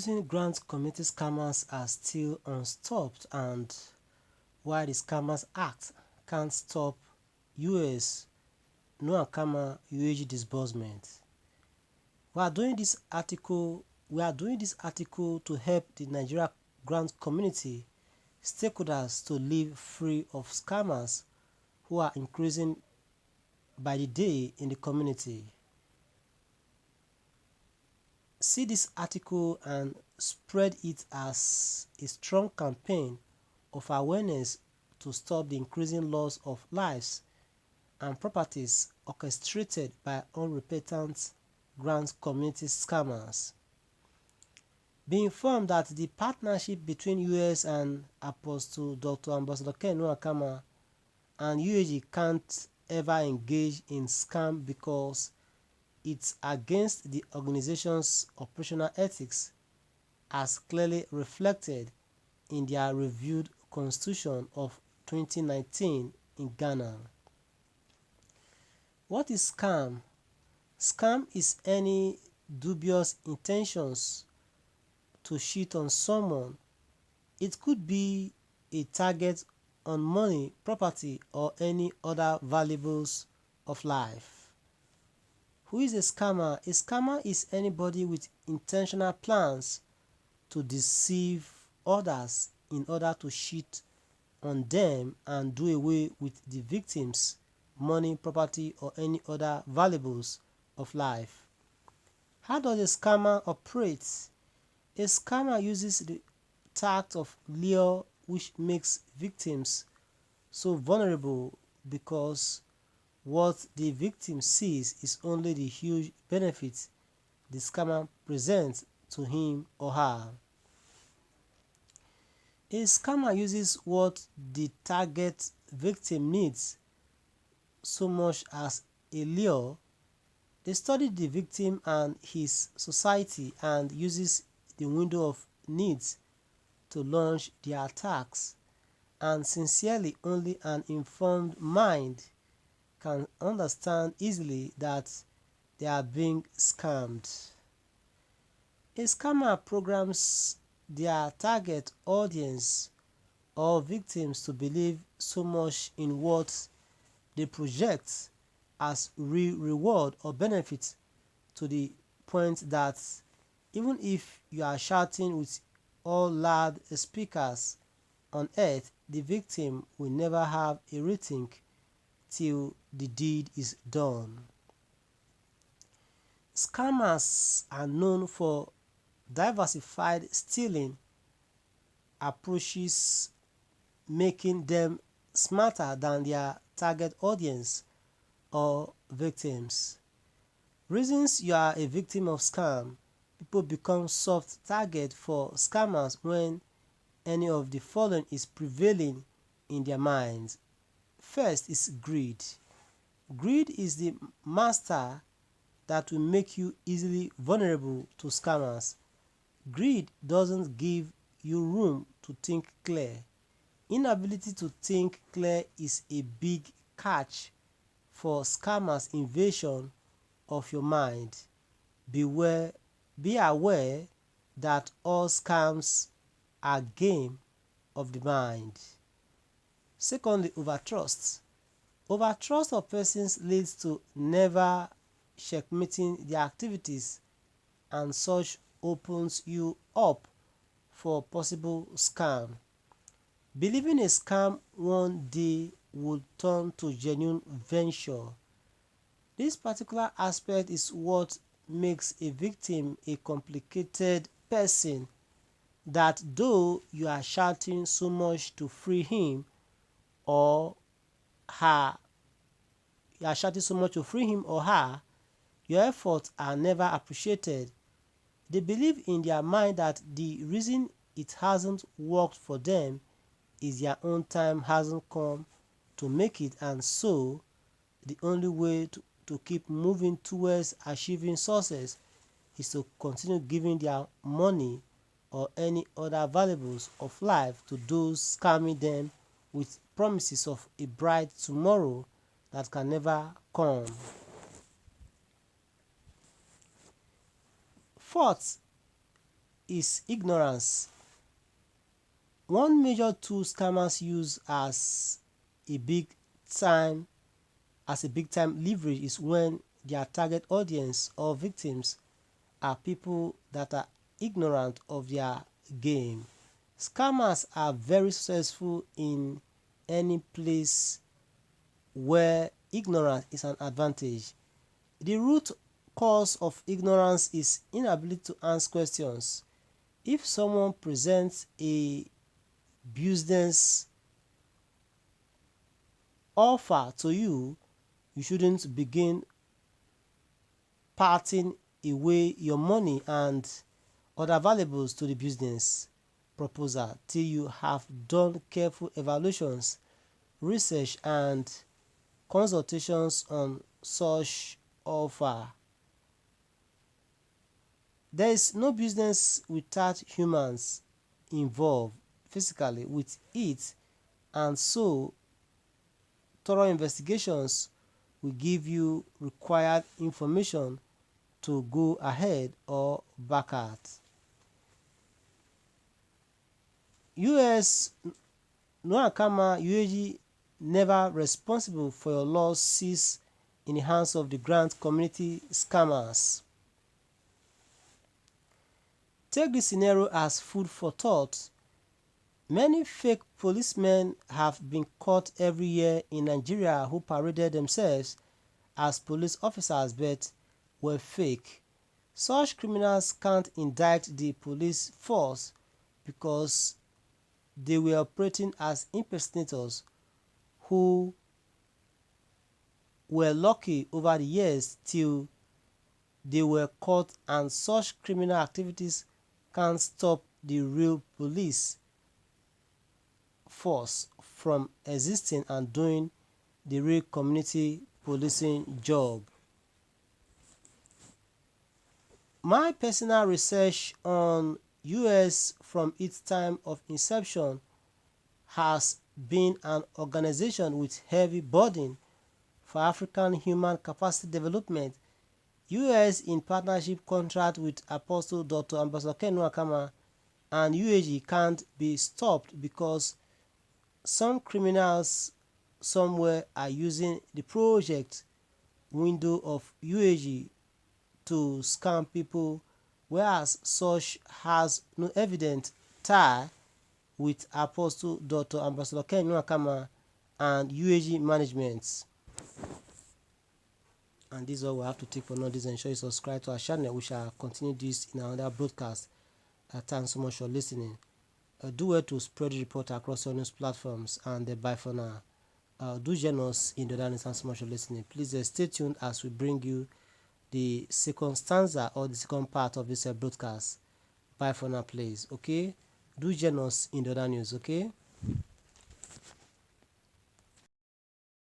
Increasing grant community scammers are still unstopped, and while the Scammers Act can't stop US Uaag disbursement. We are doing this article to help the Nigeria grant community stakeholders to live free of scammers who are increasing by the day in the community. See this article and spread it as a strong campaign of awareness to stop the increasing loss of lives and properties orchestrated by unrepentant grant community scammers. Be informed that the partnership between US and Apostle Dr. Ambassador CANN0T and Uaag can't ever engage in scam because it's against the organization's operational ethics as clearly reflected in their reviewed Constitution of 2019 in Ghana. What is scam? Scam is any dubious intentions to cheat on someone. It could be a target on money, property, or any other valuables of life. Who is a scammer? A scammer is anybody with intentional plans to deceive others in order to cheat on them and do away with the victim's money, property, or any other valuables of life. How does a scammer operate? A scammer uses the tact of lure, which makes victims so vulnerable because what the victim sees is only the huge benefit the scammer presents to him or her. A scammer uses what the target victim needs so much as a lure. They study the victim and his society and uses the window of needs to launch their attacks, and sincerely only an informed mind can understand easily that they are being scammed. A scammer programs their target audience or victims to believe so much in what they project as real reward or benefit to the point that even if you are shouting with all loud speakers on earth, the victim will never have a rethink till the deed is done. Scammers are known for diversified stealing approaches, making them smarter than their target audience or victims. Reasons you are a victim of scam: people become soft target for scammers when any of the following is prevailing in their minds. First is greed. Greed is the master that will make you easily vulnerable to scammers. Greed doesn't give you room to think clear. Inability to think clear is a big catch for scammers' invasion of your mind. Be aware that all scams are game of the mind. Secondly, overtrust. Overtrust of persons leads to never checkmating their activities, and such opens you up for possible scam. Believing a scam one day would turn to genuine venture. This particular aspect is what makes a victim a complicated person, that though you are shouting so much to free him or her, your efforts are never appreciated. They believe in their mind that the reason it hasn't worked for them is their own time hasn't come to make it, and so the only way to keep moving towards achieving success is to continue giving their money or any other valuables of life to those scamming them with promises of a bright tomorrow that can never come. Fourth is ignorance. One major tool scammers use as a big time leverage is when their target audience or victims are people that are ignorant of their game. Scammers are very successful in any place where ignorance is an advantage. The root cause of ignorance is inability to answer questions. If someone presents a business offer to you, you shouldn't begin parting away your money and other valuables to the business proposal till you have done careful evaluations, research, and consultations on such offer. There is no business without humans involved physically with it, and so thorough investigations will give you required information to go ahead or backward. US Uaag Uaag never responsible for your losses in the hands of the grant community scammers. Take this scenario as food for thought. Many fake policemen have been caught every year in Nigeria who paraded themselves as police officers but were fake. Such criminals can't indict the police force because they were operating as impersonators who were lucky over the years till they were caught, and such criminal activities can't stop the real police force from existing and doing the real community policing job. My personal research on US from its time of inception has been an organization with heavy burden for African human capacity development. US in partnership contract with Apostle Dr. Ambassador CANN0T and Uaag can't be stopped because some criminals somewhere are using the project window of Uaag to scam people, whereas such has no evident tie with Apostle Dr. Ambassador CANN0T and Uaag management. And this is all we have to take for now. This, ensure you subscribe to our channel. We shall continue this in another broadcast. Thanks so much for listening. Do well to spread the report across your news platforms, and bye for now. Do join us in the other news. Thanks so much for listening. Please stay tuned as we bring you the second stanza or the second part of this broadcast. Bye for now, please. Okay, do join us in the other news. Okay.